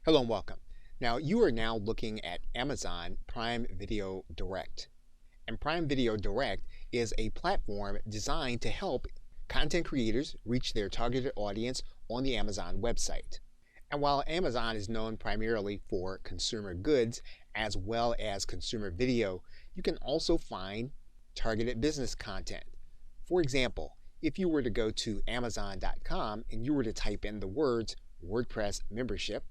Hello and welcome. Now, you are now looking at Amazon Prime Video Direct. And Prime Video Direct is a platform designed to help content creators reach their targeted audience on the Amazon website. And while Amazon is known primarily for consumer goods as well as consumer video, you can also find targeted business content. For example, if you were to go to Amazon.com and you were to type in the words WordPress membership,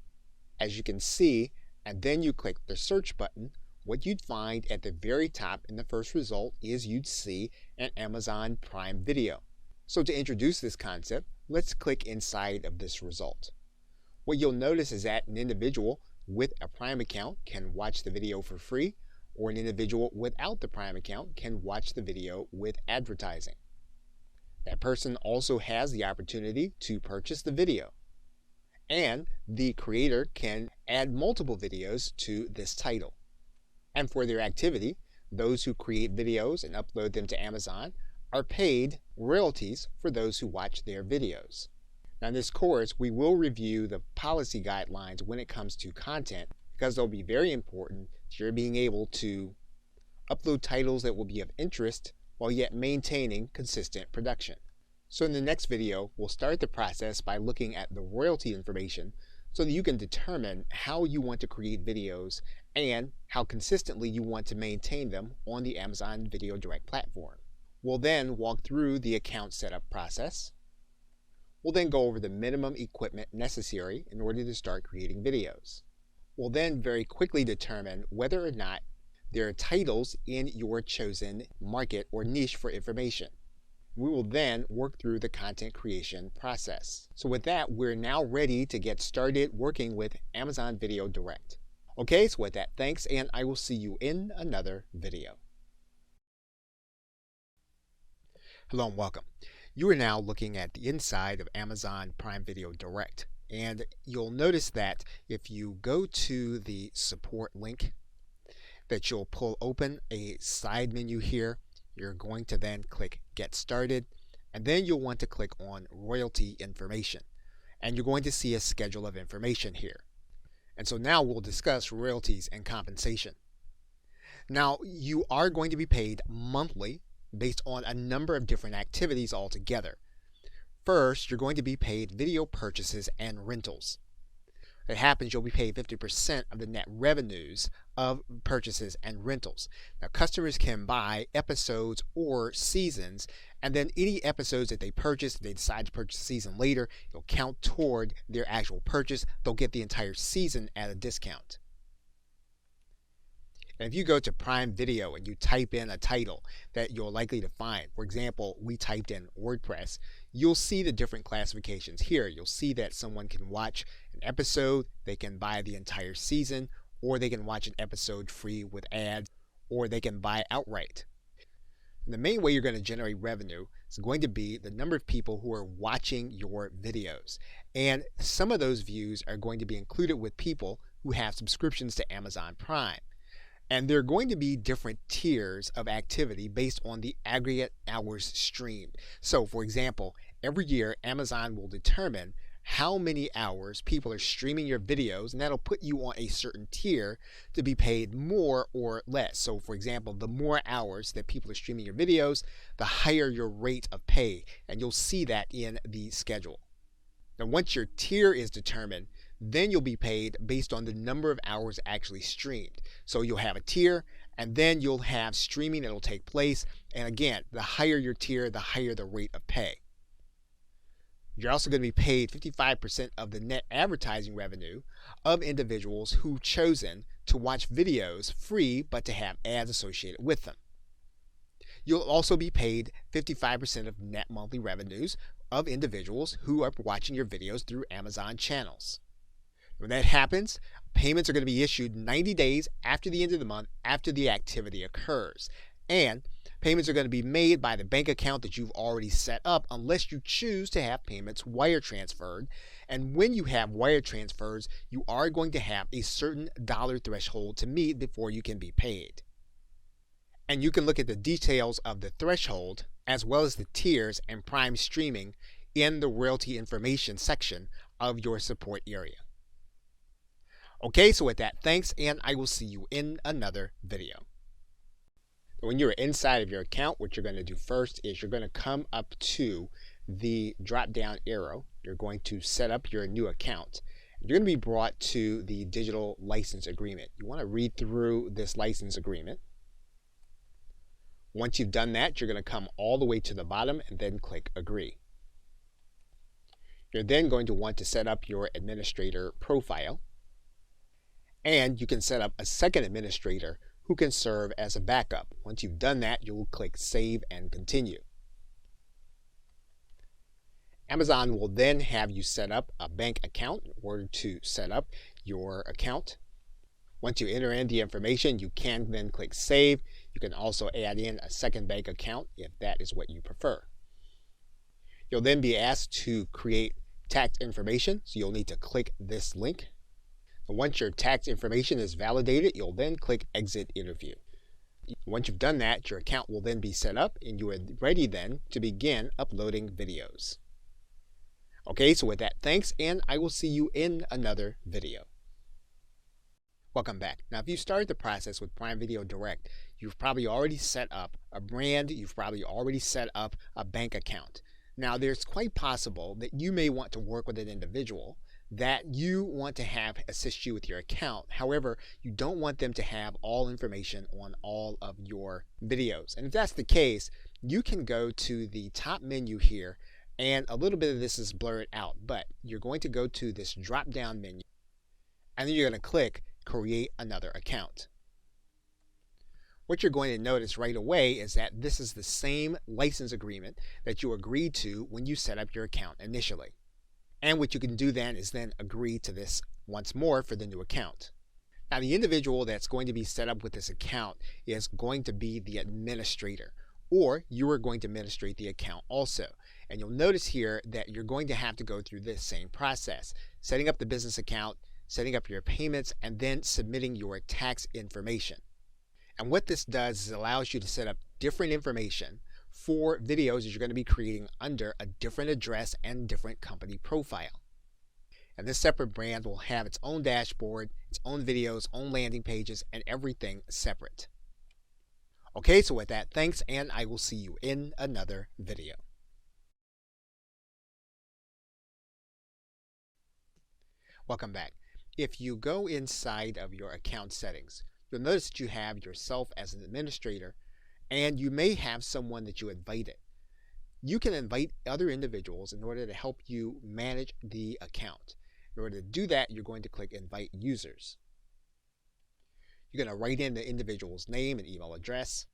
as you can see, and then you click the search button, what you'd find at the very top in the first result is you'd see an Amazon Prime Video. So to introduce this concept, let's click inside of this result. What you'll notice is that an individual with a Prime account can watch the video for free, or an individual without the Prime account can watch the video with advertising. That person also has the opportunity to purchase the video. And the creator can add multiple videos to this title. And for their activity, those who create videos and upload them to Amazon are paid royalties for those who watch their videos. Now in this course, we will review the policy guidelines when it comes to content because they'll be very important to your being able to upload titles that will be of interest while yet maintaining consistent production. So in the next video, we'll start the process by looking at the royalty information so that you can determine how you want to create videos and how consistently you want to maintain them on the Amazon Video Direct platform. We'll then walk through the account setup process. We'll then go over the minimum equipment necessary in order to start creating videos. We'll then very quickly determine whether or not there are titles in your chosen market or niche for information. We will then work through the content creation process. So with that, we're now ready to get started working with Amazon Video Direct. Okay, so with that, thanks, and I will see you in another video. Hello and welcome. You are now looking at the inside of Amazon Prime Video Direct, and you'll notice that if you go to the support link, that you'll pull open a side menu here. You're going to then click Get Started, and then you'll want to click on Royalty Information. And you're going to see a schedule of information here. And so now we'll discuss royalties and compensation. Now, you are going to be paid monthly based on a number of different activities altogether. First, you're going to be paid video purchases and rentals. If it happens, you'll be paid 50% of the net revenues of purchases and rentals. Now, customers can buy episodes or seasons, and then any episodes that they purchase, if they decide to purchase a season later, it'll count toward their actual purchase. They'll get the entire season at a discount. And if you go to Prime Video and you type in a title that you're likely to find, for example, we typed in WordPress, you'll see the different classifications here. You'll see that someone can watch an episode, they can buy the entire season, or they can watch an episode free with ads, or they can buy outright. And the main way you're going to generate revenue is going to be the number of people who are watching your videos. And some of those views are going to be included with people who have subscriptions to Amazon Prime. And there are going to be different tiers of activity based on the aggregate hours streamed. So for example, every year Amazon will determine how many hours people are streaming your videos, and that'll put you on a certain tier to be paid more or less. So for example, the more hours that people are streaming your videos, the higher your rate of pay, and you'll see that in the schedule. Now once your tier is determined, then you'll be paid based on the number of hours actually streamed. So you'll have a tier, and then you'll have streaming that will take place. And again, the higher your tier, the higher the rate of pay. You're also going to be paid 55% of the net advertising revenue of individuals who've chosen to watch videos free but to have ads associated with them. You'll also be paid 55% of net monthly revenues of individuals who are watching your videos through Amazon channels. When that happens, payments are going to be issued 90 days after the end of the month after the activity occurs. And payments are going to be made by the bank account that you've already set up unless you choose to have payments wire transferred. And when you have wire transfers, you are going to have a certain dollar threshold to meet before you can be paid. And you can look at the details of the threshold as well as the tiers and Prime streaming in the royalty information section of your support area. Okay, so with that, thanks, and I will see you in another video. When you're inside of your account, what you're going to do first is you're going to come up to the drop down arrow. You're going to set up your new account. You're going to be brought to the digital license agreement. You want to read through this license agreement. Once you've done that, you're going to come all the way to the bottom and then click agree. You're then going to want to set up your administrator profile. And you can set up a second administrator who can serve as a backup. Once you've done that, you'll click Save and Continue. Amazon will then have you set up a bank account in order to set up your account. Once you enter in the information, you can then click Save. You can also add in a second bank account if that is what you prefer. You'll then be asked to create tax information, so you'll need to click this link. Once your tax information is validated, you'll then click Exit Interview. Once you've done that, your account will then be set up and you are ready then to begin uploading videos. Okay, so with that, thanks, and I will see you in another video. Welcome back. Now, if you started the process with Prime Video Direct, you've probably already set up a brand, you've probably already set up a bank account. Now, there's quite possible that you may want to work with an individual that you want to have assist you with your account. However, you don't want them to have all information on all of your videos. And if that's the case, you can go to the top menu here, and a little bit of this is blurred out, but you're going to go to this drop down menu and then you're going to click Create Another Account. What you're going to notice right away is that this is the same license agreement that you agreed to when you set up your account initially. And what you can do then is then agree to this once more for the new account. Now, the individual that's going to be set up with this account is going to be the administrator, or you are going to administrate the account also. And you'll notice here that you're going to have to go through this same process, setting up the business account, setting up your payments, and then submitting your tax information. And what this does is it allows you to set up different information for videos that you're going to be creating under a different address and different company profile. And this separate brand will have its own dashboard, its own videos, own landing pages, and everything separate. Okay, so with that, thanks, and I will see you in another video. Welcome back. If you go inside of your account settings, you'll notice that you have yourself as an administrator, and you may have someone that you invited. You can invite other individuals in order to help you manage the account. In order to do that, you're going to click Invite Users. You're going to write in the individual's name and email address.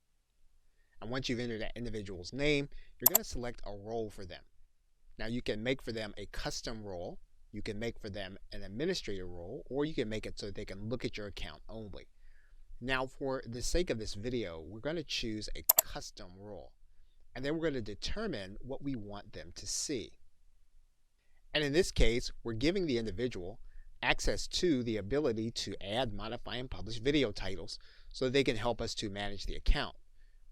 And once you've entered that individual's name, you're going to select a role for them. Now, you can make for them a custom role, you can make for them an administrator role, or you can make it so that they can look at your account only. Now, for the sake of this video, we're going to choose a custom role, and then we're going to determine what we want them to see. And in this case, we're giving the individual access to the ability to add, modify, and publish video titles so that they can help us to manage the account.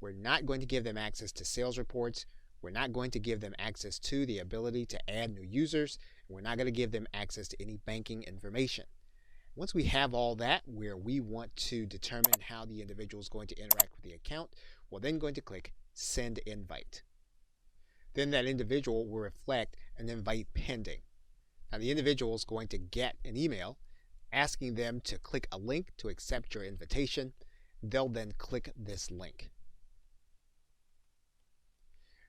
We're not going to give them access to sales reports. We're not going to give them access to the ability to add new users. And we're not going to give them access to any banking information. Once we have all that, where we want to determine how the individual is going to interact with the account, we're then going to click Send Invite. Then that individual will reflect an invite pending. Now, the individual is going to get an email asking them to click a link to accept your invitation. They'll then click this link.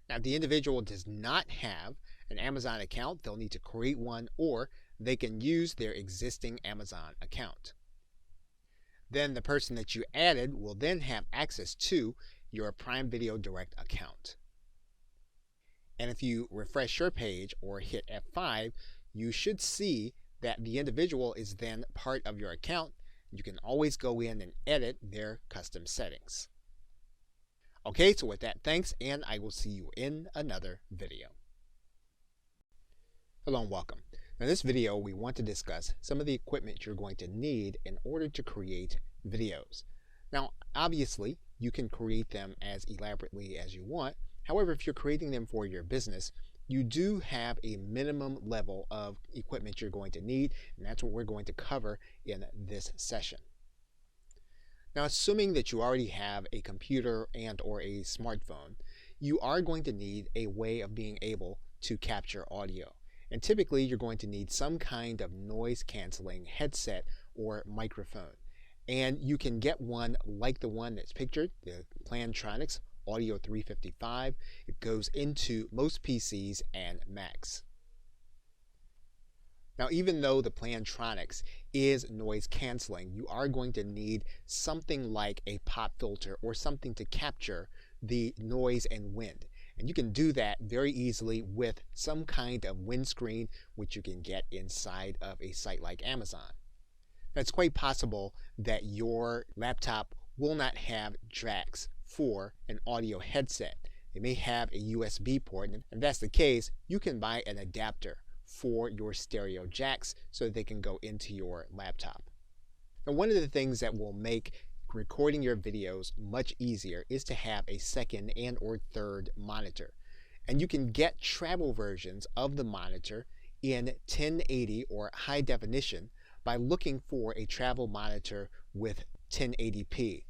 Now, if the individual does not have an Amazon account, they'll need to create one, or they can use their existing Amazon account. Then the person that you added will then have access to your Prime Video Direct account. And if you refresh your page or hit F5, you should see that the individual is then part of your account. You can always go in and edit their custom settings. Okay, so with that, thanks, and I will see you in another video. Hello and welcome. In this video, we want to discuss some of the equipment you're going to need in order to create videos. Now, obviously, you can create them as elaborately as you want. However, if you're creating them for your business, you do have a minimum level of equipment you're going to need, and that's what we're going to cover in this session. Now, assuming that you already have a computer and or a smartphone, you are going to need a way of being able to capture audio. And typically, you're going to need some kind of noise canceling headset or microphone. And you can get one like the one that's pictured, the Plantronics Audio 355. It goes into most PCs and Macs. Now, even though the Plantronics is noise canceling, you are going to need something like a pop filter or something to capture the noise and wind. And you can do that very easily with some kind of windscreen, which you can get inside of a site like Amazon. Now, it's quite possible that your laptop will not have jacks for an audio headset. They may have a USB port, and if that's the case, you can buy an adapter for your stereo jacks so that they can go into your laptop. Now, one of the things that will make recording your videos much easier is to have a second and or third monitor. And you can get travel versions of the monitor in 1080 or high definition by looking for a travel monitor with 1080p.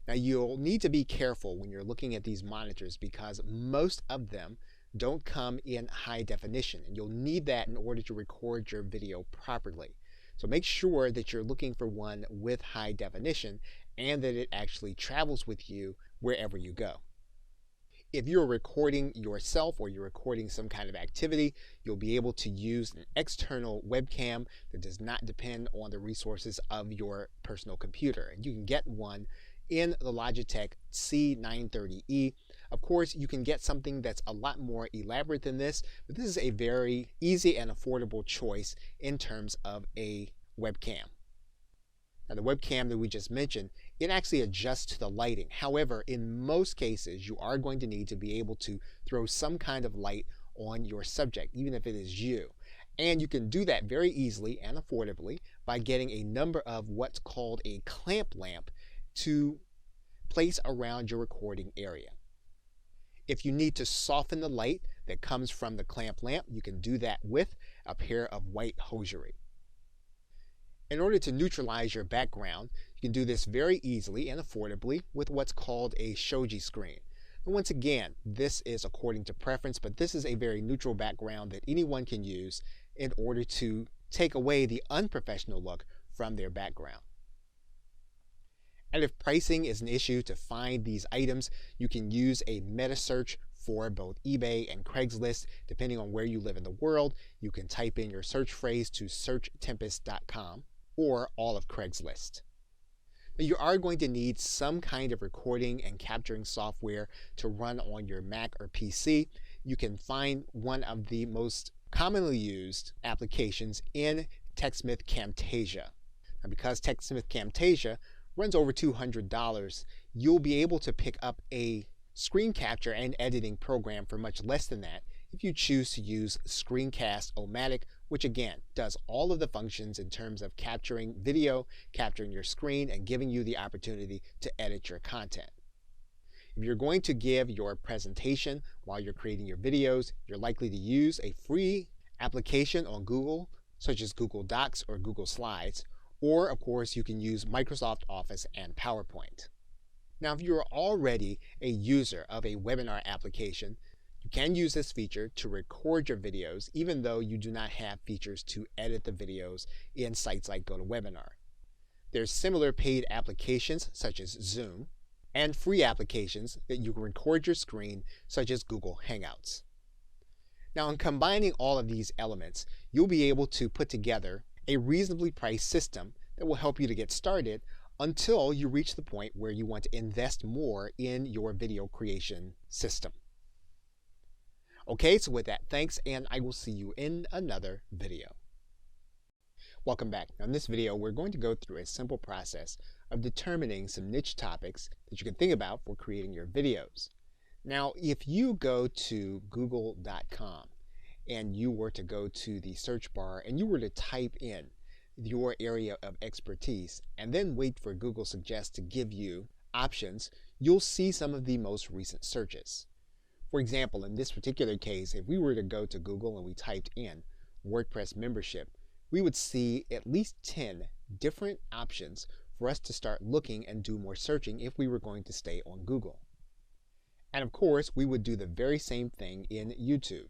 Now, you'll need to be careful when you're looking at these monitors because most of them don't come in high definition, and you'll need that in order to record your video properly. So make sure that you're looking for one with high definition and that it actually travels with you wherever you go. If you're recording yourself or you're recording some kind of activity, you'll be able to use an external webcam that does not depend on the resources of your personal computer. And you can get one in the Logitech C930E. Of course, you can get something that's a lot more elaborate than this, but this is a very easy and affordable choice in terms of a webcam. Now, the webcam that we just mentioned, it actually adjusts to the lighting. However, in most cases, you are going to need to be able to throw some kind of light on your subject, even if it is you. And you can do that very easily and affordably by getting a number of what's called a clamp lamp to place around your recording area. If you need to soften the light that comes from the clamp lamp, you can do that with a pair of white hosiery. In order to neutralize your background, you can do this very easily and affordably with what's called a shoji screen. And once again, this is according to preference, but this is a very neutral background that anyone can use in order to take away the unprofessional look from their background. And if pricing is an issue to find these items, you can use a meta search for both eBay and Craigslist. Depending on where you live in the world, you can type in your search phrase to searchtempest.com or all of Craigslist. Now, you are going to need some kind of recording and capturing software to run on your Mac or PC. You can find one of the most commonly used applications in TechSmith Camtasia. Now, because TechSmith Camtasia runs over $200, you'll be able to pick up a screen capture and editing program for much less than that if you choose to use Screencast-O-Matic, which again does all of the functions in terms of capturing video, capturing your screen, and giving you the opportunity to edit your content. If you're going to give your presentation while you're creating your videos, you're likely to use a free application on Google, such as Google Docs or Google Slides, or of course you can use Microsoft Office and PowerPoint. Now, if you're already a user of a webinar application, you can use this feature to record your videos even though you do not have features to edit the videos in sites like GoToWebinar. There's similar paid applications such as Zoom and free applications that you can record your screen such as Google Hangouts. Now, in combining all of these elements, you'll be able to put together a reasonably priced system that will help you to get started until you reach the point where you want to invest more in your video creation system. Okay, so with that, thanks, and I will see you in another video. Welcome back. Now, in this video, we're going to go through a simple process of determining some niche topics that you can think about for creating your videos. Now, if you go to google.com and you were to go to the search bar and you were to type in your area of expertise and then wait for Google Suggest to give you options, you'll see some of the most recent searches. For example, in this particular case, if we were to go to Google and we typed in WordPress membership, we would see at least 10 different options for us to start looking and do more searching if we were going to stay on Google. And of course, we would do the very same thing in YouTube.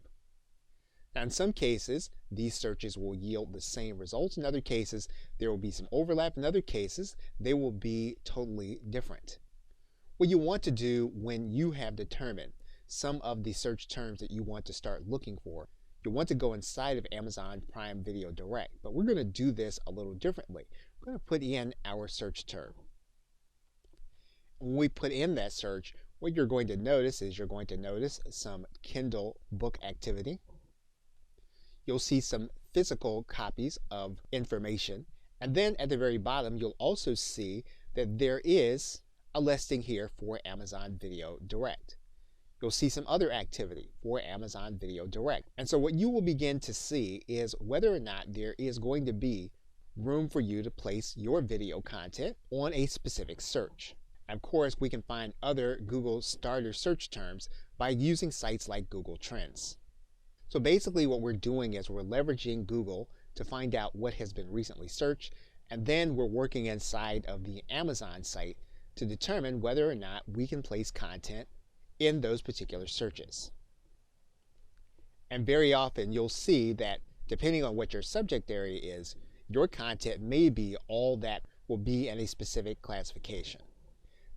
Now, in some cases, these searches will yield the same results. In other cases, there will be some overlap. In other cases, they will be totally different. What you want to do when you have determined some of the search terms that you want to start looking for, you want to go inside of Amazon Prime Video Direct. But we're going to do this a little differently. We're going to put in our search term. When we put in that search, what you're going to notice is you're going to notice some Kindle book activity. You'll see some physical copies of information. And then at the very bottom, you'll also see that there is a listing here for Amazon Video Direct. You'll see some other activity for Amazon Video Direct. And so what you will begin to see is whether or not there is going to be room for you to place your video content on a specific search. Of course, we can find other Google starter search terms by using sites like Google Trends. So basically what we're doing is we're leveraging Google to find out what has been recently searched, and then we're working inside of the Amazon site to determine whether or not we can place content in those particular searches. And very often you'll see that depending on what your subject area is, your content may be all that will be in a specific classification.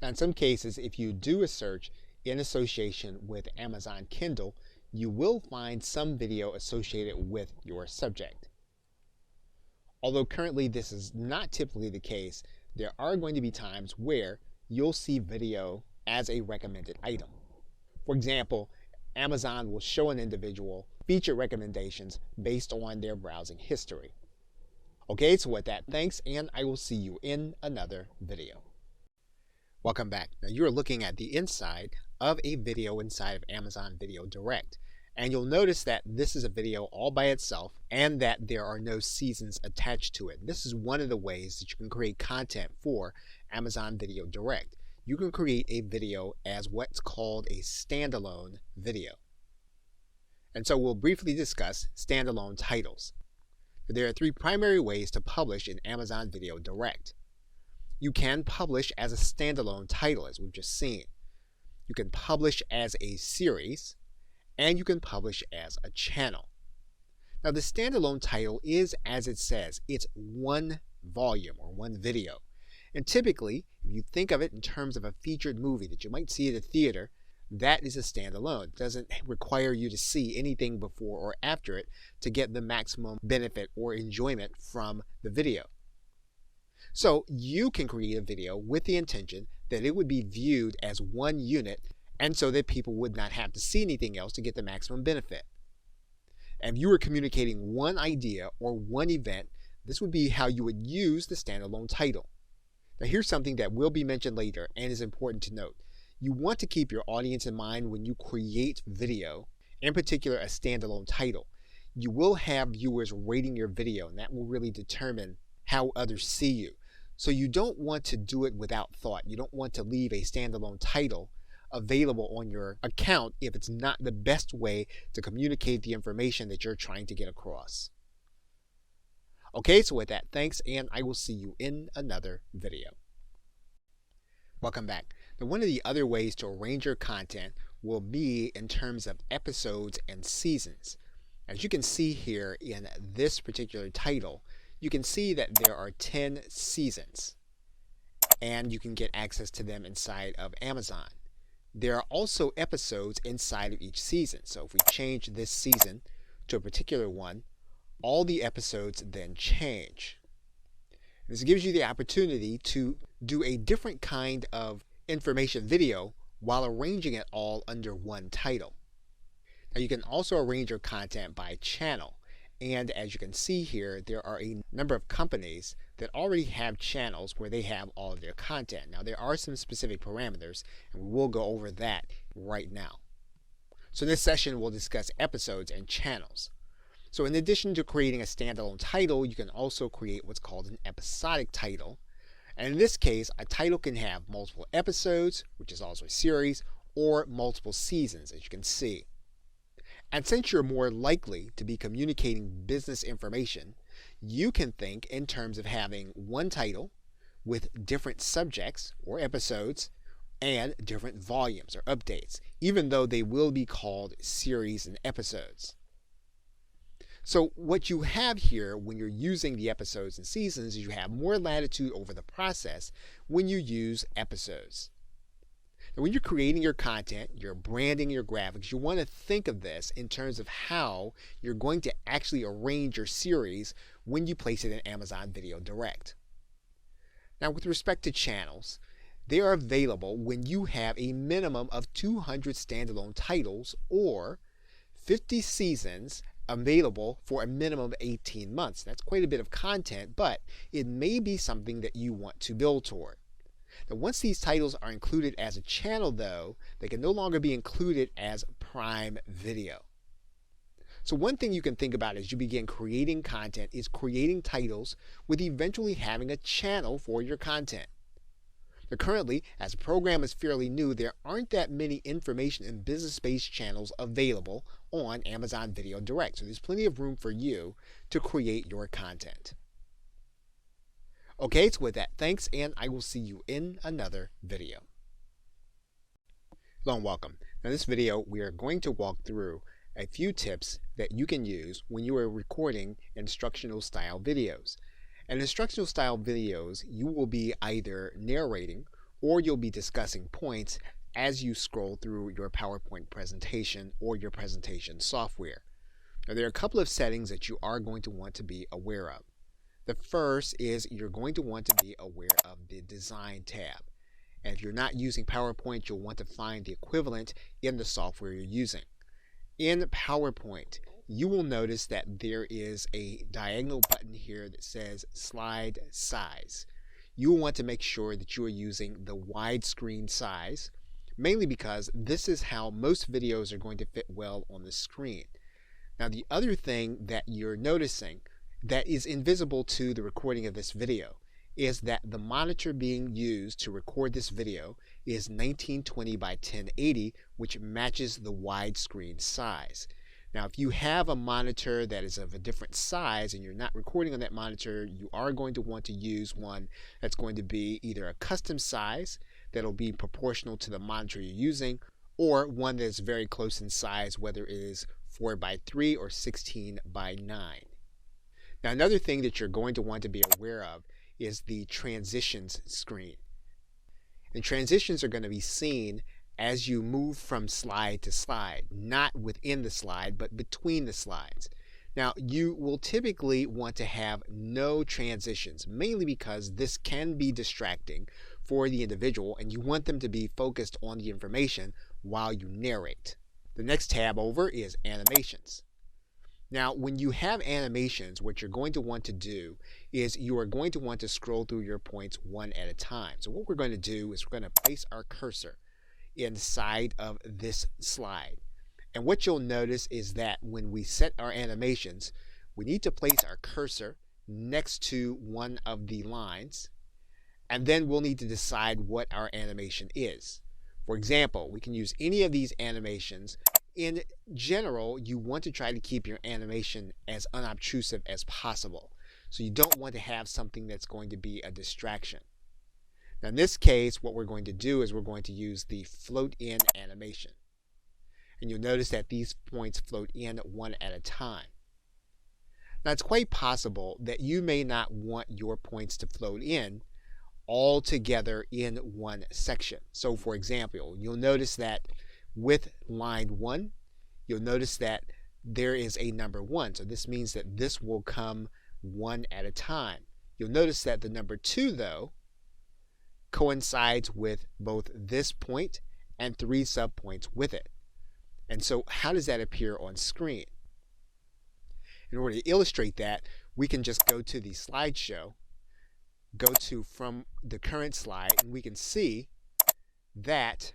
Now, in some cases, if you do a search in association with Amazon Kindle, you will find some video associated with your subject. Although currently this is not typically the case, there are going to be times where you'll see video as a recommended item. For example, Amazon will show an individual featured recommendations based on their browsing history. Okay, so with that, thanks, and I will see you in another video. Welcome back. Now you're looking at the inside of a video inside of Amazon Video Direct. And you'll notice that this is a video all by itself and that there are no seasons attached to it. This is one of the ways that you can create content for Amazon Video Direct. You can create a video as what's called a standalone video. And so we'll briefly discuss standalone titles. There are three primary ways to publish in Amazon Video Direct. You can publish as a standalone title, as we've just seen. You can publish as a series, and you can publish as a channel. Now, the standalone title is, as it says, it's one volume or one video. And typically, if you think of it in terms of a featured movie that you might see at a theater, that is a standalone. It doesn't require you to see anything before or after it to get the maximum benefit or enjoyment from the video. So you can create a video with the intention that it would be viewed as one unit, and so that people would not have to see anything else to get the maximum benefit. And if you were communicating one idea or one event, this would be how you would use the standalone title. Now here's something that will be mentioned later and is important to note. You want to keep your audience in mind when you create video, in particular a standalone title. You will have viewers rating your video, and that will really determine how others see you. So you don't want to do it without thought. You don't want to leave a standalone title available on your account if it's not the best way to communicate the information that you're trying to get across. Okay, so with that, thanks, and I will see you in another video. Welcome back. Now, one of the other ways to arrange your content will be in terms of episodes and seasons. As you can see here in this particular title, you can see that there are 10 seasons, and you can get access to them inside of Amazon. There are also episodes inside of each season. So if we change this season to a particular one, all the episodes then change. This gives you the opportunity to do a different kind of information video while arranging it all under one title. Now you can also arrange your content by channel. And as you can see here, there are a number of companies that already have channels where they have all of their content. Now there are some specific parameters, and we'll go over that right now. So in this session, we'll discuss episodes and channels. So in addition to creating a standalone title, you can also create what's called an episodic title. And in this case, a title can have multiple episodes, which is also a series, or multiple seasons, as you can see. And since you're more likely to be communicating business information, you can think in terms of having one title with different subjects or episodes and different volumes or updates, even though they will be called series and episodes. So what you have here when you're using the episodes and seasons is you have more latitude over the process when you use episodes. Now, when you're creating your content, you're branding your graphics, you want to think of this in terms of how you're going to actually arrange your series when you place it in Amazon Video Direct. Now, with respect to channels, they are available when you have a minimum of 200 standalone titles or 50 seasons available for a minimum of 18 months. That's quite a bit of content, but it may be something that you want to build toward. Now, once these titles are included as a channel, though, they can no longer be included as Prime Video. So one thing you can think about as you begin creating content is creating titles with eventually having a channel for your content. Now, currently, as the program is fairly new, there aren't that many information and business-based channels available on Amazon Video Direct. So there's plenty of room for you to create your content. Okay, so with that, thanks, and I will see you in another video. Hello and welcome. Now, in this video, we are going to walk through a few tips that you can use when you are recording instructional style videos. In instructional style videos, you will be either narrating or you'll be discussing points as you scroll through your PowerPoint presentation or your presentation software. Now, there are a couple of settings that you are going to want to be aware of. The first is you're going to want to be aware of the Design tab. And if you're not using PowerPoint, you'll want to find the equivalent in the software you're using. In PowerPoint, you will notice that there is a diagonal button here that says Slide Size. You will want to make sure that you are using the widescreen size, mainly because this is how most videos are going to fit well on the screen. Now, the other thing that you're noticing that is invisible to the recording of this video is that the monitor being used to record this video is 1920 by 1080, which matches the widescreen size. Now, if you have a monitor that is of a different size and you're not recording on that monitor, you are going to want to use one that's going to be either a custom size that'll be proportional to the monitor you're using, or one that's very close in size, whether it is 4 by 3 or 16 by 9. Now, another thing that you're going to want to be aware of is the transitions screen. And transitions are going to be seen as you move from slide to slide, not within the slide, but between the slides. Now, you will typically want to have no transitions, mainly because this can be distracting for the individual and you want them to be focused on the information while you narrate. The next tab over is Animations. Now, when you have animations, what you're going to want to do is you are going to want to scroll through your points one at a time. So what we're going to do is we're going to place our cursor inside of this slide. And what you'll notice is that when we set our animations, we need to place our cursor next to one of the lines, and then we'll need to decide what our animation is. For example, we can use any of these animations. In general, you want to try to keep your animation as unobtrusive as possible. So you don't want to have something that's going to be a distraction. Now, in this case, what we're going to do is we're going to use the float in animation. And you'll notice that these points float in one at a time. Now, it's quite possible that you may not want your points to float in all together in one section. So, for example, you'll notice that with line 1, you'll notice that there is a number 1. So this means that this will come one at a time. You'll notice that the number 2, though, coincides with both this point and 3 subpoints with it. And so how does that appear on screen? In order to illustrate that, we can just go to the slideshow, go to from the current slide, and we can see that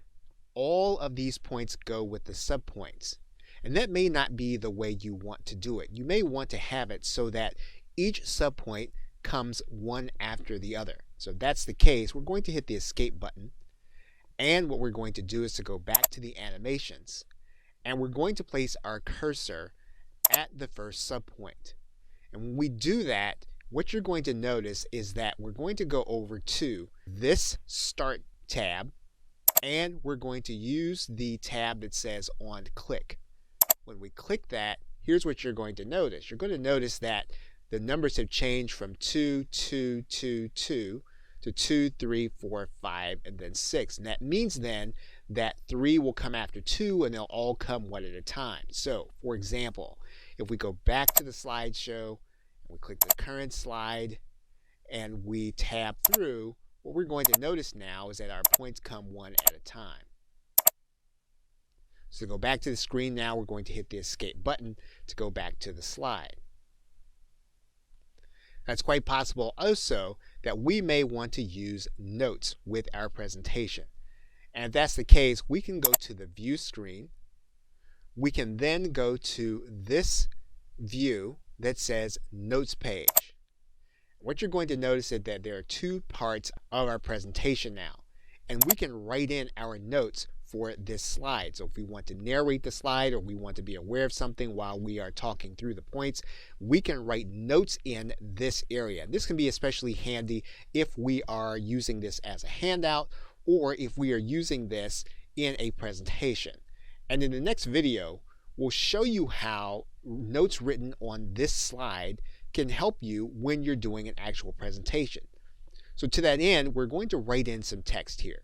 all of these points go with the subpoints. And that may not be the way you want to do it. You may want to have it so that each subpoint comes one after the other. So if that's the case, we're going to hit the escape button. And what we're going to do is to go back to the animations, and we're going to place our cursor at the first subpoint. And when we do that, what you're going to notice is that we're going to go over to this Start tab, and we're going to use the tab that says On Click. When we click that, here's what you're going to notice. You're going to notice that the numbers have changed from 2, 2, 2, 2 to 2, 3, 4, 5, and then 6. And that means then that 3 will come after 2, and they'll all come one at a time. So, for example, if we go back to the slideshow, and we click the current slide, and we tab through, what we're going to notice now is that our points come one at a time. So to go back to the screen now, we're going to hit the escape button to go back to the slide. Now, it's quite possible also that we may want to use notes with our presentation. And if that's the case, we can go to the view screen. We can then go to this view that says Notes page. What you're going to notice is that there are two parts of our presentation now, and we can write in our notes for this slide. So if we want to narrate the slide, or we want to be aware of something while we are talking through the points, we can write notes in this area. This can be especially handy if we are using this as a handout, or if we are using this in a presentation. And in the next video, we'll show you how notes written on this slide can help you when you're doing an actual presentation. So to that end, we're going to write in some text here.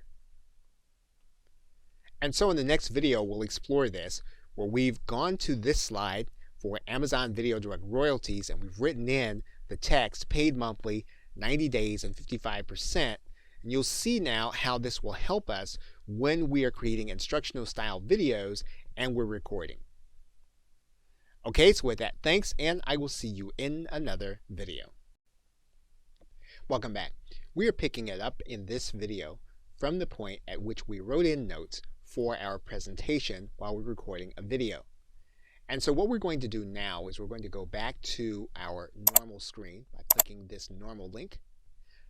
And so in the next video, we'll explore this, where we've gone to this slide for Amazon Video Direct royalties, and we've written in the text, paid monthly, 90 days, and 55%. And you'll see now how this will help us when we are creating instructional style videos and we're recording. Okay, so with that, thanks, and I will see you in another video. Welcome back. We are picking it up in this video from the point at which we wrote in notes for our presentation while we're recording a video. And so what we're going to do now is we're going to go back to our normal screen by clicking this normal link.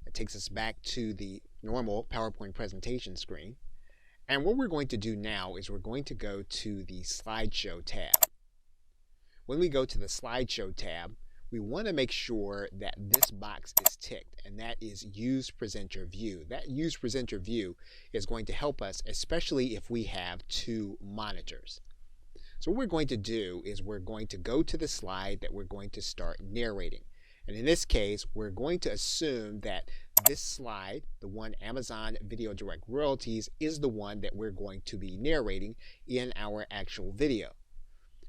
It takes us back to the normal PowerPoint presentation screen. And what we're going to do now is we're going to go to the Slideshow tab. When we go to the Slideshow tab, we want to make sure that this box is ticked, and that is Use Presenter View. That Use Presenter View is going to help us, especially if we have two monitors. So what we're going to do is we're going to go to the slide that we're going to start narrating. And in this case, we're going to assume that this slide, the one Amazon Video Direct Royalties, is the one that we're going to be narrating in our actual video.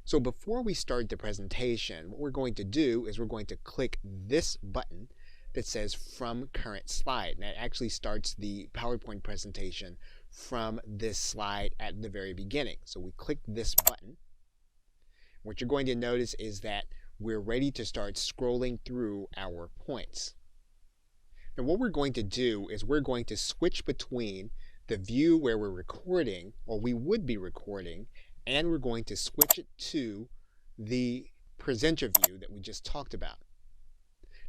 So before we start the presentation, what we're going to do is we're going to click this button that says From Current Slide. And that actually starts the PowerPoint presentation from this slide at the very beginning. So we click this button. What you're going to notice is that we're ready to start scrolling through our points. Now what we're going to do is we're going to switch between the view where we're recording, or we would be recording, and we're going to switch it to the presenter view that we just talked about.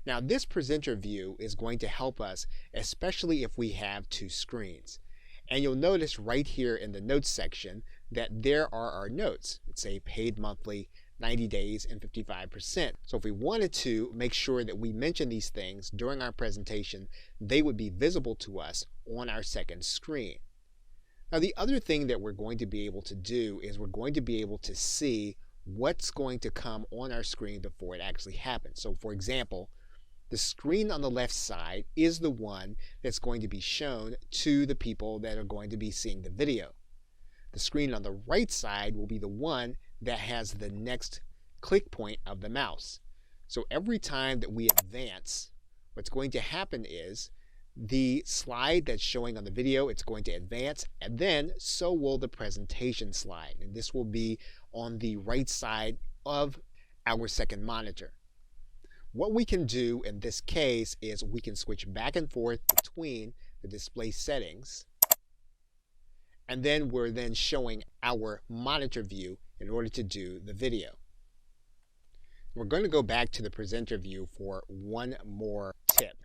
Now this presenter view is going to help us, especially if we have two screens. And you'll notice right here in the notes section that there are our notes. It's a paid monthly, 90 days, and 55%. So if we wanted to make sure that we mention these things during our presentation, they would be visible to us on our second screen. Now the other thing that we're going to be able to do is we're going to be able to see what's going to come on our screen before it actually happens. So for example, the screen on the left side is the one that's going to be shown to the people that are going to be seeing the video. The screen on the right side will be the one that has the next click point of the mouse. So every time that we advance, what's going to happen is the slide that's showing on the video, it's going to advance, and then so will the presentation slide. And this will be on the right side of our second monitor. What we can do in this case is we can switch back and forth between the display settings, and then we're then showing our monitor view in order to do the video. We're going to go back to the presenter view for one more tip.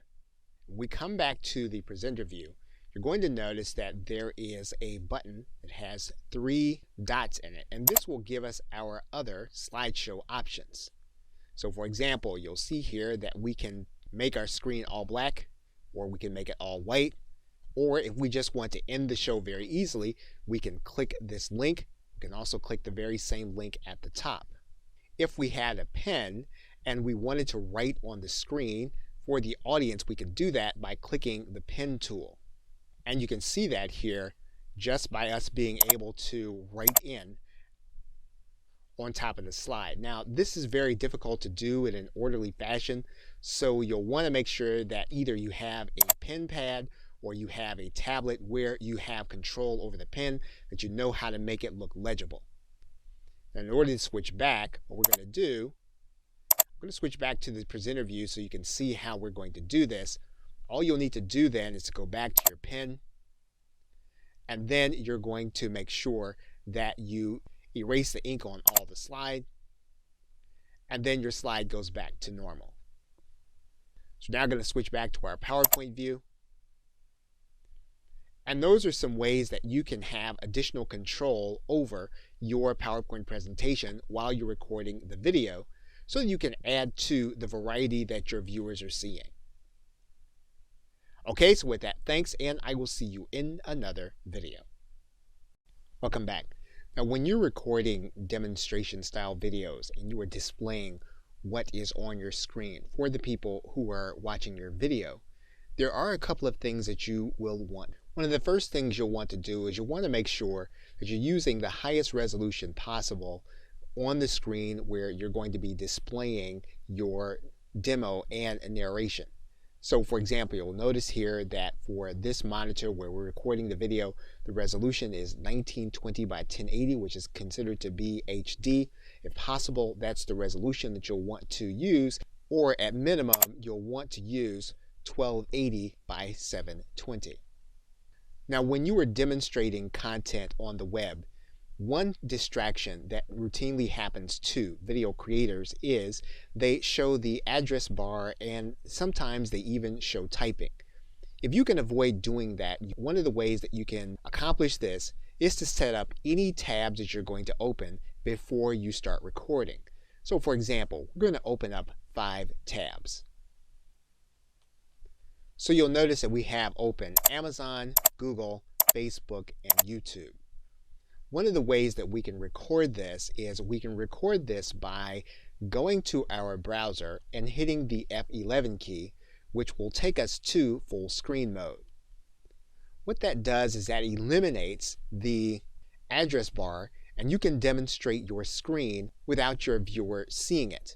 We come back to the presenter view, you're going to notice that there is a button that has 3 dots in it, and this will give us our other slideshow options. So for example, you'll see here that we can make our screen all black, or we can make it all white, or if we just want to end the show very easily, we can click this link. We can also click the very same link at the top. If we had a pen and we wanted to write on the screen for the audience, we could do that by clicking the pen tool. And you can see that here just by us being able to write in on top of the slide. Now, this is very difficult to do in an orderly fashion, so you'll want to make sure that either you have a pen pad or you have a tablet where you have control over the pen, that you know how to make it look legible. Now, in order to switch back, what we're going to do, I'm going to switch back to the presenter view so you can see how we're going to do this. All you'll need to do then is to go back to your pen, and then you're going to make sure that you erase the ink on all the slide, and then your slide goes back to normal. So now I'm going to switch back to our PowerPoint view. And those are some ways that you can have additional control over your PowerPoint presentation while you're recording the video, so that you can add to the variety that your viewers are seeing. Okay, so with that, thanks, and I will see you in another video. Welcome back. Now, when you're recording demonstration style videos and you are displaying what is on your screen for the people who are watching your video, there are a couple of things that you will want. One of the first things you'll want to do is you'll want to make sure that you're using the highest resolution possible on the screen where you're going to be displaying your demo and narration. So for example, you'll notice here that for this monitor where we're recording the video, the resolution is 1920 by 1080, which is considered to be HD. If possible, that's the resolution that you'll want to use, or at minimum, you'll want to use 1280 by 720. Now, when you are demonstrating content on the web, one distraction that routinely happens to video creators is they show the address bar, and sometimes they even show typing. If you can avoid doing that, one of the ways that you can accomplish this is to set up any tabs that you're going to open before you start recording. So for example, we're going to open up 5 tabs. So you'll notice that we have open Amazon, Google, Facebook, and YouTube. One of the ways that we can record this is we can record this by going to our browser and hitting the F11 key, which will take us to full screen mode. What that does is that eliminates the address bar, and you can demonstrate your screen without your viewer seeing it.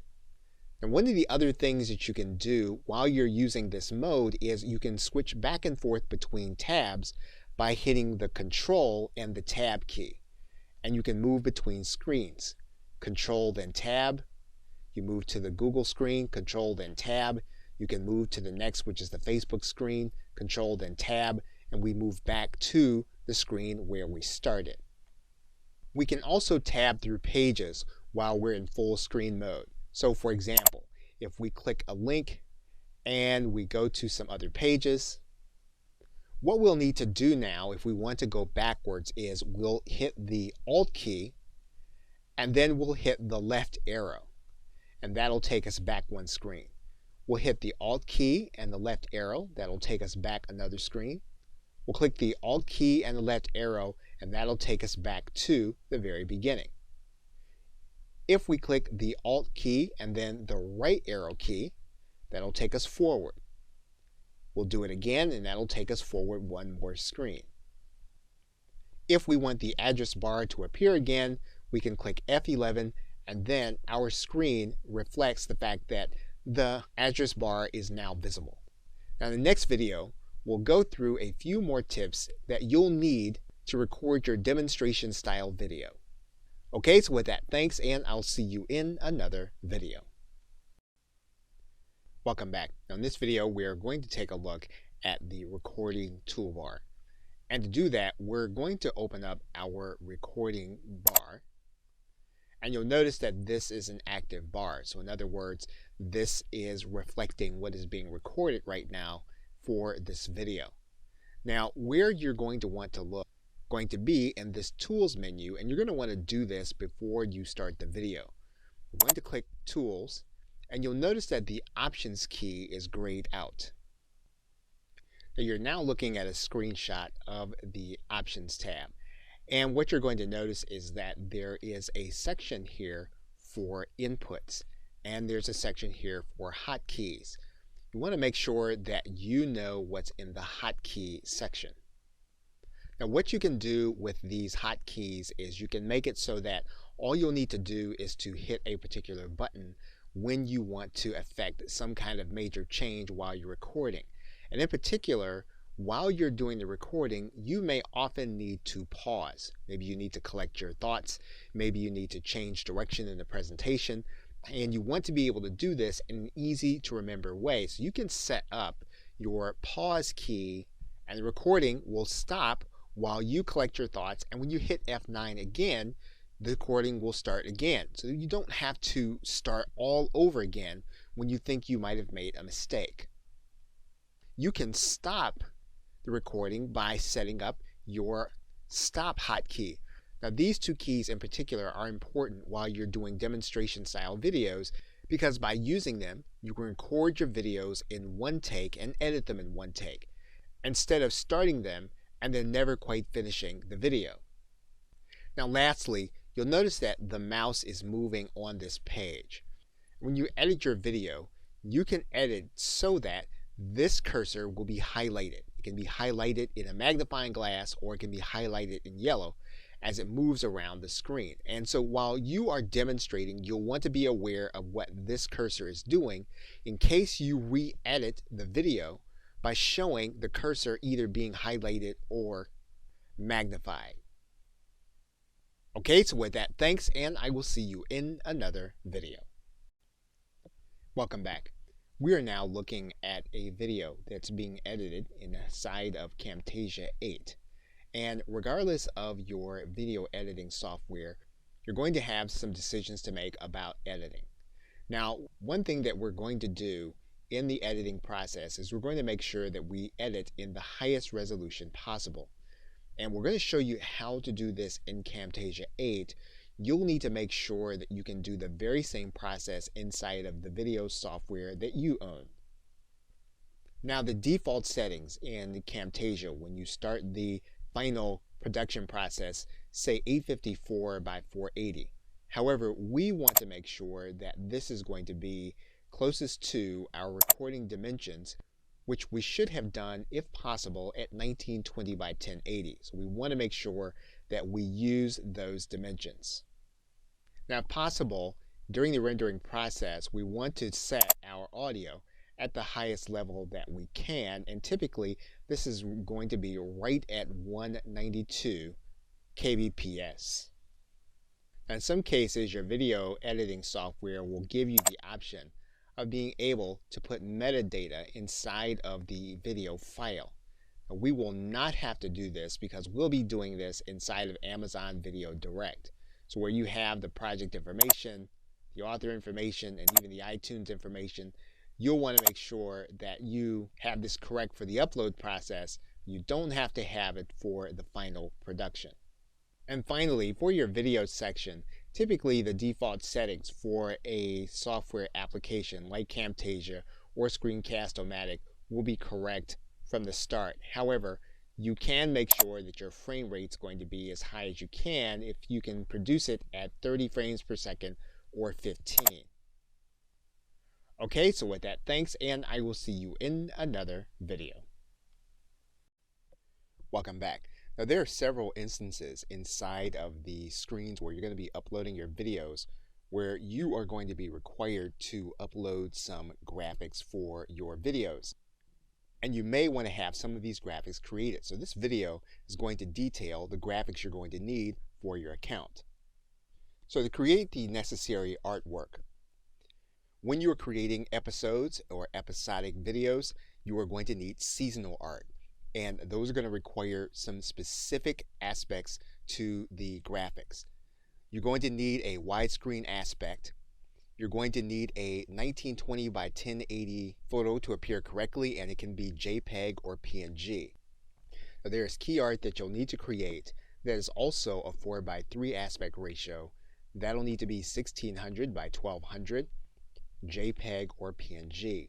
And one of the other things that you can do while you're using this mode is you can switch back and forth between tabs by hitting the Control and the Tab key. And you can move between screens. Control then Tab. You move to the Google screen, Control then Tab. You can move to the next, which is the Facebook screen, Control then Tab, and we move back to the screen where we started. We can also tab through pages while we're in full screen mode. So for example, if we click a link and we go to some other pages, what we'll need to do now if we want to go backwards is we'll hit the Alt key, and then we'll hit the left arrow, and that'll take us back one screen. We'll hit the Alt key and the left arrow, that'll take us back another screen. We'll click the Alt key and the left arrow, and that'll take us back to the very beginning. If we click the Alt key and then the right arrow key, that'll take us forward. We'll do it again, and that'll take us forward one more screen. If we want the address bar to appear again, we can click F11, and then our screen reflects the fact that the address bar is now visible. Now in the next video, we'll go through a few more tips that you'll need to record your demonstration style video. Okay, so with that, thanks, and I'll see you in another video. Welcome back. Now in this video, we're going to take a look at the recording toolbar. And to do that, we're going to open up our recording bar. And you'll notice that this is an active bar. So in other words, this is reflecting what is being recorded right now for this video. Now, where you're going to want to look going to be in this tools menu, and you're going to want to do this before you start the video. We're going to click tools, and you'll notice that the options key is grayed out. So you're now looking at a screenshot of the options tab. And what you're going to notice is that there is a section here for inputs, and there's a section here for hotkeys. You want to make sure that you know what's in the hotkey section. Now, what you can do with these hotkeys is you can make it so that all you'll need to do is to hit a particular button when you want to affect some kind of major change while you're recording. And in particular, while you're doing the recording, you may often need to pause. Maybe you need to collect your thoughts. Maybe you need to change direction in the presentation. And you want to be able to do this in an easy to remember way. So you can set up your pause key and the recording will stop while you collect your thoughts. And when you hit F9 again, the recording will start again. So you don't have to start all over again when you think you might have made a mistake. You can stop the recording by setting up your stop hotkey. Now, these two keys in particular are important while you're doing demonstration style videos because by using them, you can record your videos in one take and edit them in one take instead of starting them and then never quite finishing the video. Now, lastly, you'll notice that the mouse is moving on this page. When you edit your video, you can edit so that this cursor will be highlighted. It can be highlighted in a magnifying glass or it can be highlighted in yellow as it moves around the screen. And so while you are demonstrating, you'll want to be aware of what this cursor is doing in case you re-edit the video by showing the cursor either being highlighted or magnified. Okay, so with that, thanks, and I will see you in another video. Welcome back. We are now looking at a video that's being edited inside of Camtasia 8. And regardless of your video editing software, you're going to have some decisions to make about editing. Now, one thing that we're going to do in the editing process is we're going to make sure that we edit in the highest resolution possible. And we're going to show you how to do this in Camtasia 8. You'll need to make sure that you can do the very same process inside of the video software that you own. Now, the default settings in Camtasia when you start the final production process say 854 by 480. However, we want to make sure that this is going to be closest to our recording dimensions, which we should have done, if possible, at 1920 by 1080. So we want to make sure that we use those dimensions. Now, if possible, during the rendering process, we want to set our audio at the highest level that we can, and typically this is going to be right at 192 kbps. Now, in some cases, your video editing software will give you the option of being able to put metadata inside of the video file. Now, we will not have to do this because we'll be doing this inside of Amazon Video Direct. So where you have the project information, the author information, and even the iTunes information, you'll want to make sure that you have this correct for the upload process. You don't have to have it for the final production. And finally, for your video section, typically the default settings for a software application like Camtasia or Screencast-O-Matic will be correct from the start. However, you can make sure that your frame rate is going to be as high as you can if you can produce it at 30 frames per second or 15. Okay, so with that, thanks, and I will see you in another video. Welcome back. Now, there are several instances inside of the screens where you're going to be uploading your videos where you are going to be required to upload some graphics for your videos. And you may want to have some of these graphics created. So this video is going to detail the graphics you're going to need for your account. So to create the necessary artwork, when you're creating episodes or episodic videos, you are going to need seasonal art. And those are going to require some specific aspects to the graphics. You're going to need a widescreen aspect. You're going to need a 1920 by 1080 photo to appear correctly, and it can be JPEG or PNG. Now, there's key art that you'll need to create that is also a 4:3 aspect ratio. That'll need to be 1600 by 1200, JPEG or PNG.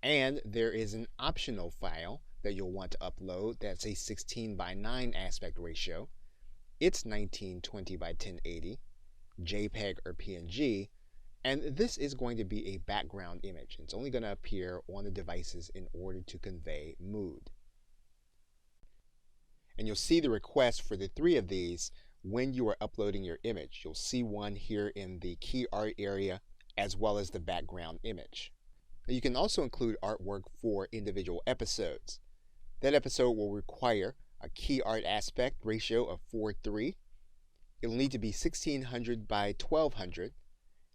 And there is an optional file that you'll want to upload that's a 16:9 aspect ratio. It's 1920 by 1080, JPEG or PNG, and this is going to be a background image. It's only going to appear on the devices in order to convey mood. And you'll see the request for the 3 of these when you are uploading your image. You'll see one here in the key art area as well as the background image. Now, you can also include artwork for individual episodes. That episode will require a key art aspect ratio of 4:3. It'll need to be 1600 by 1200,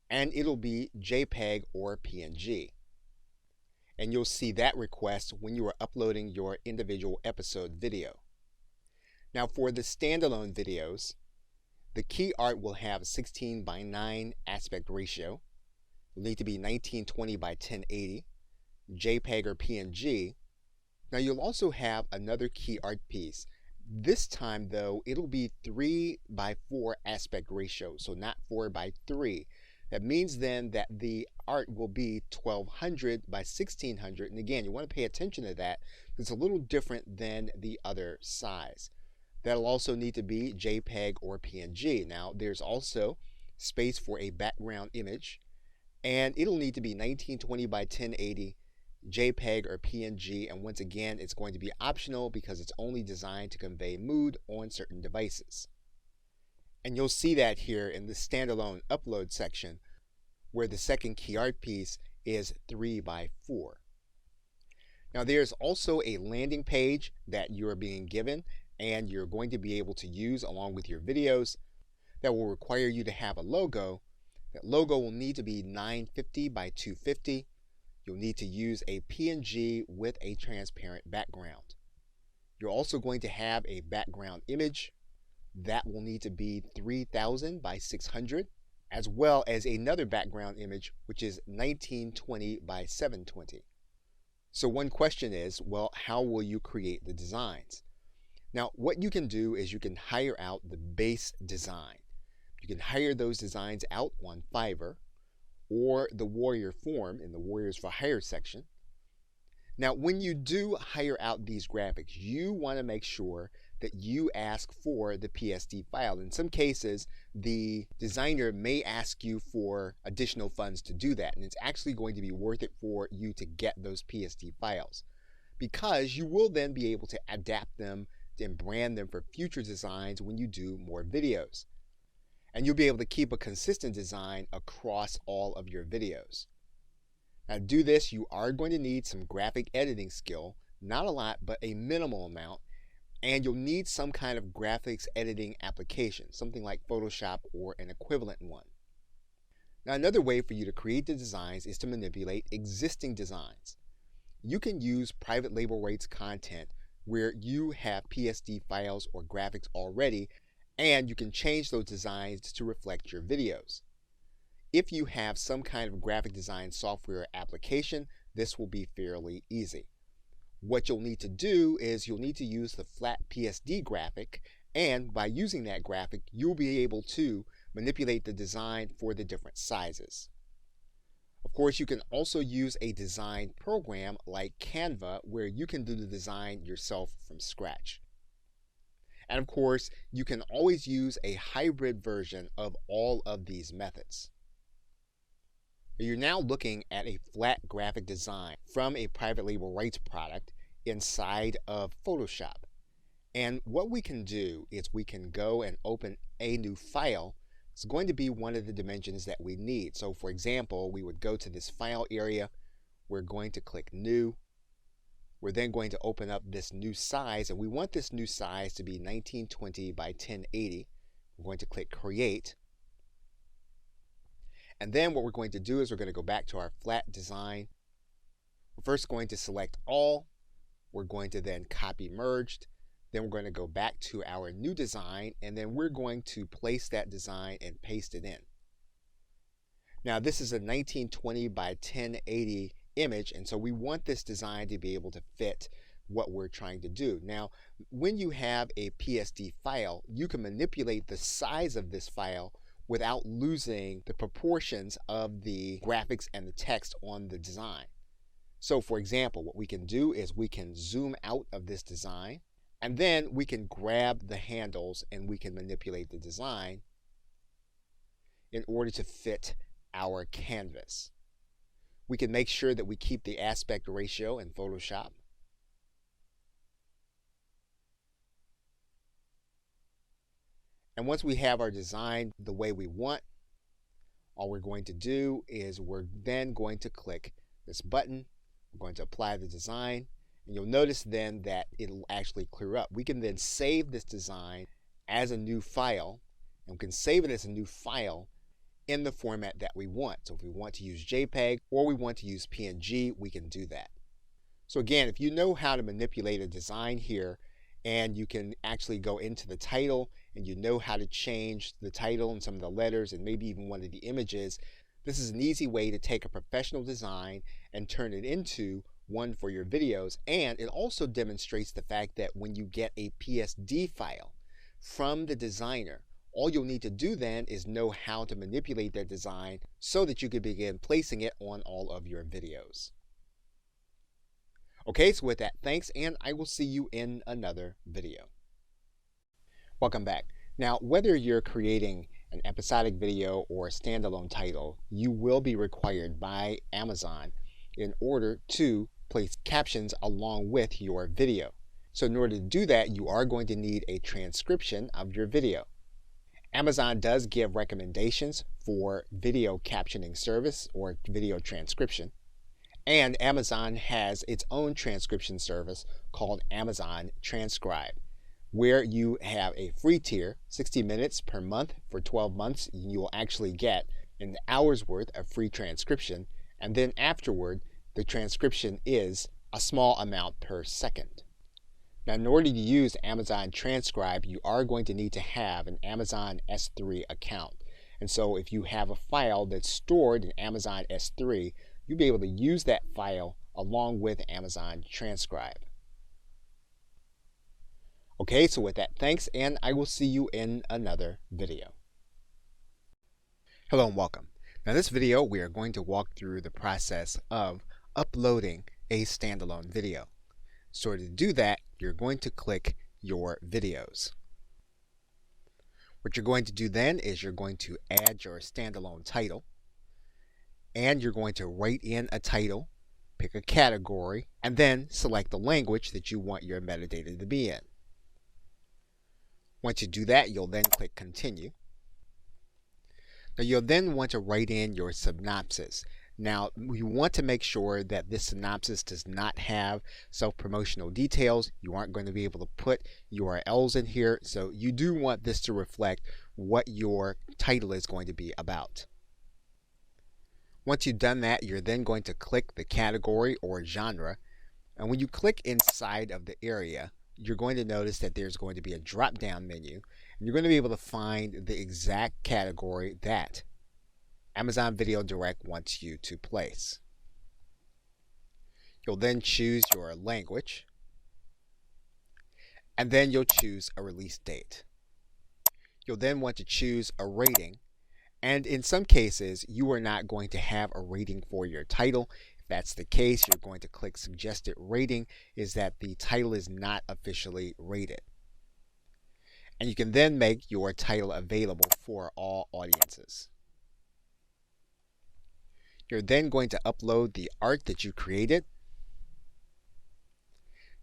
and it'll be JPEG or PNG. And you'll see that request when you are uploading your individual episode video. Now, for the standalone videos, the key art will have a 16:9 aspect ratio. It'll need to be 1920 by 1080, JPEG or PNG. Now, you'll also have another key art piece. This time, though, it'll be 3:4 aspect ratio, so not 4:3. That means then that the art will be 1200 by 1600. And again, you want to pay attention to that. It's a little different than the other size. That'll also need to be JPEG or PNG. Now, there's also space for a background image, and it'll need to be 1920 by 1080, JPEG or PNG, and once again, it's going to be optional because it's only designed to convey mood on certain devices. And you'll see that here in the standalone upload section, where the second key art piece is 3:4. Now, there's also a landing page that you're being given and you're going to be able to use along with your videos that will require you to have a logo. That logo will need to be 950 by 250. You'll need to use a PNG with a transparent background. You're also going to have a background image that will need to be 3000 by 600, as well as another background image which is 1920 by 720. So one question is, well, how will you create the designs? Now, what you can do is you can hire out the base design. You can hire those designs out on Fiverr or the Warrior Forum in the Warriors for Hire section. Now, when you do hire out these graphics, you want to make sure that you ask for the PSD file. In some cases, the designer may ask you for additional funds to do that, and it's actually going to be worth it for you to get those PSD files because you will then be able to adapt them and brand them for future designs when you do more videos. And you'll be able to keep a consistent design across all of your videos. Now, to do this, you are going to need some graphic editing skill, not a lot, but a minimal amount, and you'll need some kind of graphics editing application, something like Photoshop or an equivalent one. Now, another way for you to create the designs is to manipulate existing designs. You can use private label rights content where you have PSD files or graphics already, and you can change those designs to reflect your videos. If you have some kind of graphic design software application, this will be fairly easy. What you'll need to do is you'll need to use the flat PSD graphic, and by using that graphic, you'll be able to manipulate the design for the different sizes. Of course, you can also use a design program like Canva where you can do the design yourself from scratch. And of course, you can always use a hybrid version of all of these methods. You're now looking at a flat graphic design from a private label rights product inside of Photoshop. And what we can do is we can go and open a new file. It's going to be one of the dimensions that we need. So for example, we would go to this file area. We're going to click New. We're then going to open up this new size, and we want this new size to be 1920 by 1080. We're going to click Create. And then what we're going to do is we're going to go back to our flat design. We're first going to select all. We're going to then copy merged. Then we're going to go back to our new design, and then we're going to place that design and paste it in. Now this is a 1920 by 1080 image, and so we want this design to be able to fit what we're trying to do. Now, when you have a PSD file, you can manipulate the size of this file without losing the proportions of the graphics and the text on the design. So for example, what we can do is we can zoom out of this design, and then we can grab the handles and we can manipulate the design in order to fit our canvas. We can make sure that we keep the aspect ratio in Photoshop. And once we have our design the way we want, all we're going to do is we're then going to click this button. We're going to apply the design, and you'll notice then that it'll actually clear up. We can then save this design as a new file, and we can save it as a new file in the format that we want. So if we want to use JPEG or we want to use PNG, we can do that. So again, if you know how to manipulate a design here, and you can actually go into the title and you know how to change the title and some of the letters and maybe even one of the images, this is an easy way to take a professional design and turn it into one for your videos. And it also demonstrates the fact that when you get a PSD file from the designer, all you'll need to do then is know how to manipulate that design so that you can begin placing it on all of your videos. Okay, so with that, thanks, and I will see you in another video. Welcome back. Now, whether you're creating an episodic video or a standalone title, you will be required by Amazon in order to place captions along with your video. So in order to do that, you are going to need a transcription of your video. Amazon does give recommendations for video captioning service or video transcription. And Amazon has its own transcription service called Amazon Transcribe, where you have a free tier, 60 minutes per month for 12 months. You will actually get an hour's worth of free transcription. And then afterward, the transcription is a small amount per second. Now, in order to use Amazon Transcribe, you are going to need to have an Amazon S3 account. And so if you have a file that's stored in Amazon S3, you'll be able to use that file along with Amazon Transcribe. Okay, so with that, thanks, and I will see you in another video. Hello and welcome. Now, in this video, we are going to walk through the process of uploading a standalone video. So to do that, you're going to click your videos. What you're going to do then is you're going to add your standalone title. And you're going to write in a title, pick a category, and then select the language that you want your metadata to be in. Once you do that, you'll then click Continue. Now you'll then want to write in your synopsis. Now you want to make sure that this synopsis does not have self-promotional details. You aren't going to be able to put URLs in here, so you do want this to reflect what your title is going to be about. Once you've done that, you're then going to click the category or genre. And when you click inside of the area, you're going to notice that there's going to be a drop-down menu. And you're going to be able to find the exact category that Amazon Video Direct wants you to place. You'll then choose your language. And then you'll choose a release date. You'll then want to choose a rating. And in some cases, you are not going to have a rating for your title. If that's the case, you're going to click Suggested Rating, is that the title is not officially rated. And you can then make your title available for all audiences. You're then going to upload the art that you created.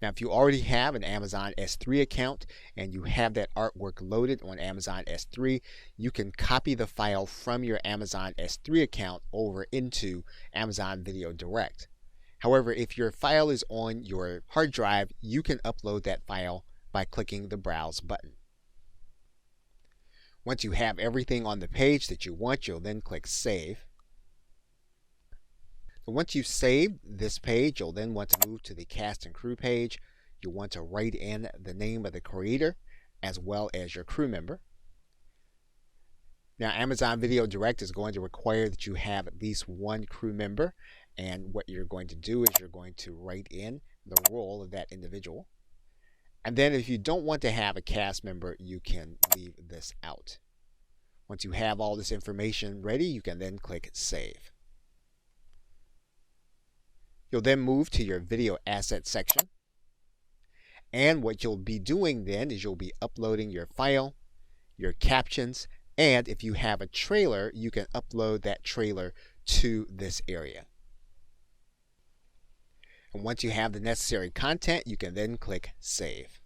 Now, if you already have an Amazon S3 account and you have that artwork loaded on Amazon S3, you can copy the file from your Amazon S3 account over into Amazon Video Direct. However, if your file is on your hard drive, you can upload that file by clicking the Browse button. Once you have everything on the page that you want, you'll then click Save. So once you've saved this page, you'll then want to move to the cast and crew page. You'll want to write in the name of the creator as well as your crew member. Now, Amazon Video Direct is going to require that you have at least one crew member. And what you're going to do is you're going to write in the role of that individual. And then if you don't want to have a cast member, you can leave this out. Once you have all this information ready, you can then click Save. You'll then move to your video asset section. And what you'll be doing then is you'll be uploading your file, your captions, and if you have a trailer, you can upload that trailer to this area. And once you have the necessary content, you can then click Save.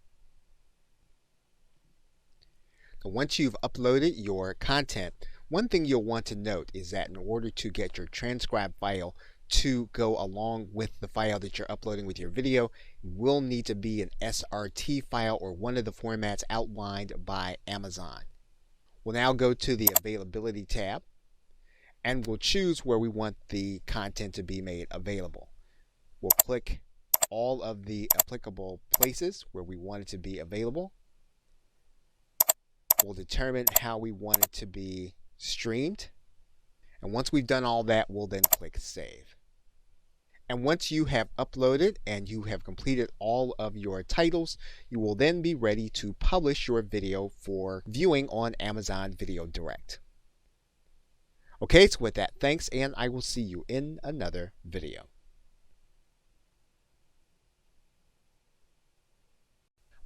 So once you've uploaded your content, one thing you'll want to note is that in order to get your transcribed file to go along with the file that you're uploading with your video, it will need to be an SRT file or one of the formats outlined by Amazon. We'll now go to the Availability tab and we'll choose where we want the content to be made available. We'll click all of the applicable places where we want it to be available. We'll determine how we want it to be streamed. And once we've done all that, we'll then click Save. And once you have uploaded and you have completed all of your titles, you will then be ready to publish your video for viewing on Amazon Video Direct. Okay, so with that, thanks, and I will see you in another video.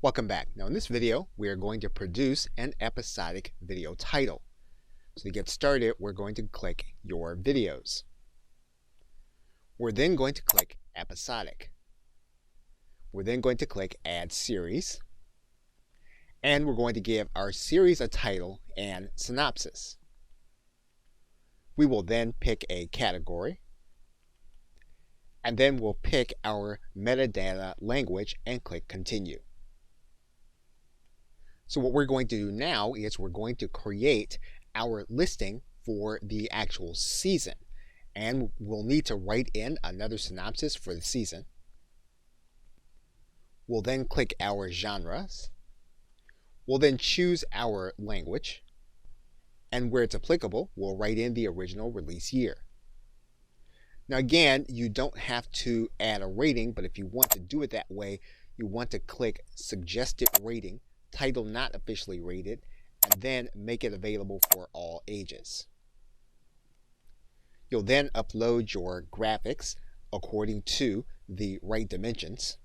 Welcome back. Now in this video, we are going to produce an episodic video title. So to get started, we're going to click Your Videos. We're then going to click Episodic. We're then going to click Add Series. And we're going to give our series a title and synopsis. We will then pick a category. And then we'll pick our metadata language and click Continue. So what we're going to do now is we're going to create our listing for the actual season. And we'll need to write in another synopsis for the season. We'll then click our genres. We'll then choose our language. And where it's applicable, we'll write in the original release year. Now again, you don't have to add a rating, but if you want to do it that way, you want to click Suggested Rating, Title Not Officially Rated, and then make it available for all ages. You'll then upload your graphics according to the right dimensions.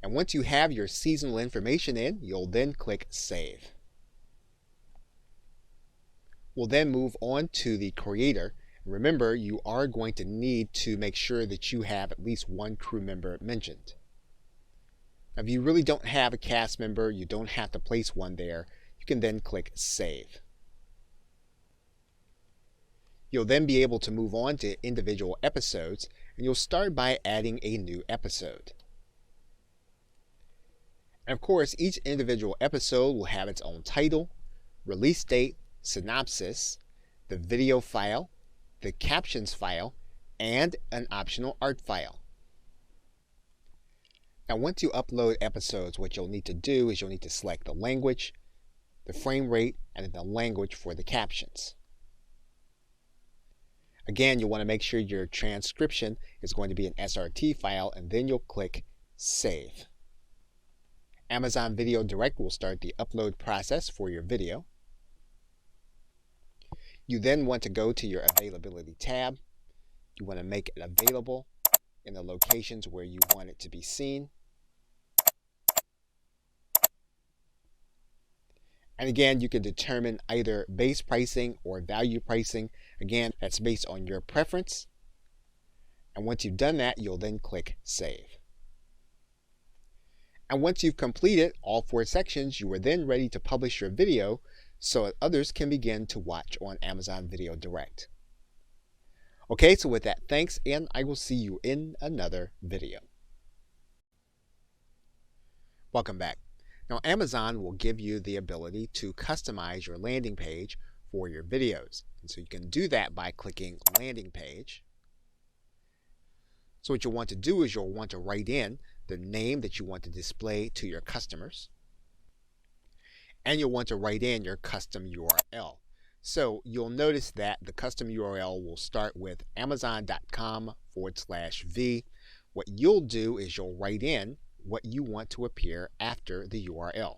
And once you have your seasonal information in, you'll then click Save. We'll then move on to the creator. Remember, you are going to need to make sure that you have at least one crew member mentioned. Now, if you really don't have a cast member, you don't have to place one there. You can then click Save. You'll then be able to move on to individual episodes, and you'll start by adding a new episode. And of course, each individual episode will have its own title, release date, synopsis, the video file, the captions file, and an optional art file. Now, once you upload episodes, what you'll need to do is you'll need to select the language, the frame rate, and then the language for the captions. Again, you'll want to make sure your transcription is going to be an SRT file, and then you'll click Save. Amazon Video Direct will start the upload process for your video. You then want to go to your Availability tab. You want to make it available in the locations where you want it to be seen. And again, you can determine either base pricing or value pricing. Again, that's based on your preference. And once you've done that, you'll then click Save. And once you've completed all 4 sections, you are then ready to publish your video so that others can begin to watch on Amazon Video Direct. Okay, so with that, thanks, and I will see you in another video. Welcome back. Now, Amazon will give you the ability to customize your landing page for your videos. And so you can do that by clicking Landing Page. So what you'll want to do is you'll want to write in the name that you want to display to your customers. And you'll want to write in your custom URL. So you'll notice that the custom URL will start with amazon.com/v What you'll do is you'll write in what you want to appear after the URL.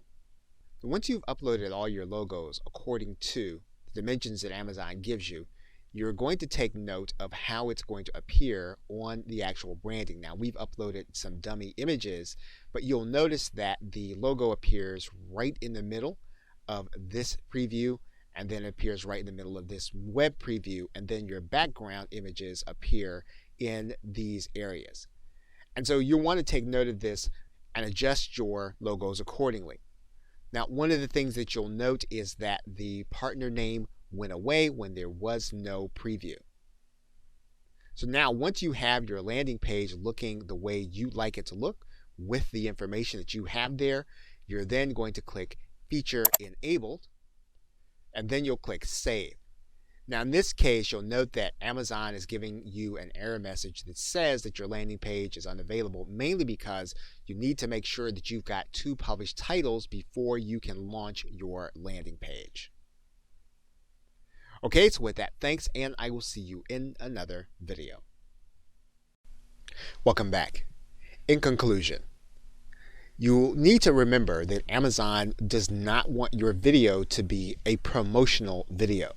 Once you've uploaded all your logos according to the dimensions that Amazon gives you, you're going to take note of how it's going to appear on the actual branding. Now, we've uploaded some dummy images, but you'll notice that the logo appears right in the middle of this preview, and then it appears right in the middle of this web preview, and then your background images appear in these areas. And so you'll want to take note of this and adjust your logos accordingly. Now, one of the things that you'll note is that the partner name went away when there was no preview. So now, once you have your landing page looking the way you'd like it to look with the information that you have there, you're then going to click Feature Enabled, and then you'll click Save. Now, in this case, you'll note that Amazon is giving you an error message that says that your landing page is unavailable, mainly because you need to make sure that you've got 2 published titles before you can launch your landing page. Okay, so with that, thanks, and I will see you in another video. Welcome back. In conclusion, you'll need to remember that Amazon does not want your video to be a promotional video.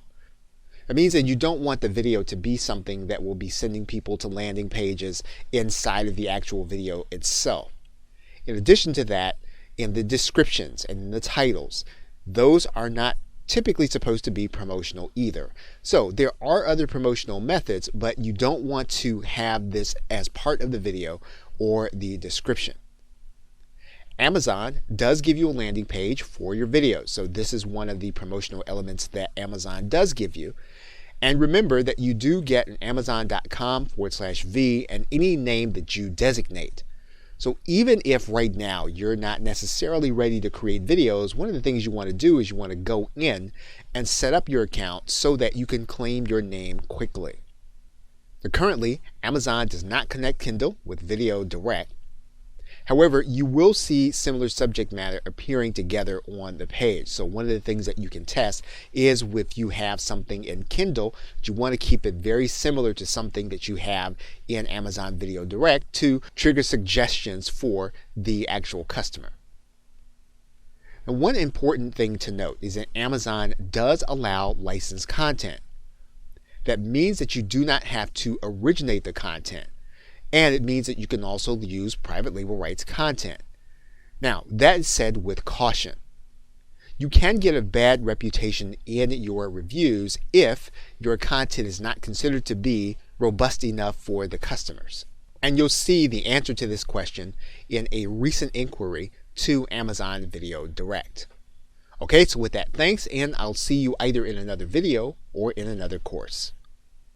It means that you don't want the video to be something that will be sending people to landing pages inside of the actual video itself. In addition to that, in the descriptions and in the titles, those are not typically supposed to be promotional either. So there are other promotional methods, but you don't want to have this as part of the video or the description. Amazon does give you a landing page for your videos. So this is one of the promotional elements that Amazon does give you. And remember that you do get an amazon.com/V and any name that you designate. So even if right now you're not necessarily ready to create videos, one of the things you want to do is you want to go in and set up your account so that you can claim your name quickly. So currently, Amazon does not connect Kindle with Video Direct. However, you will see similar subject matter appearing together on the page. So one of the things that you can test is if you have something in Kindle, you want to keep it very similar to something that you have in Amazon Video Direct to trigger suggestions for the actual customer. And one important thing to note is that Amazon does allow licensed content. That means that you do not have to originate the content. And it means that you can also use private label rights content. Now, that is said with caution. You can get a bad reputation in your reviews if your content is not considered to be robust enough for the customers. And you'll see the answer to this question in a recent inquiry to Amazon Video Direct. Okay, so with that, thanks, and I'll see you either in another video or in another course.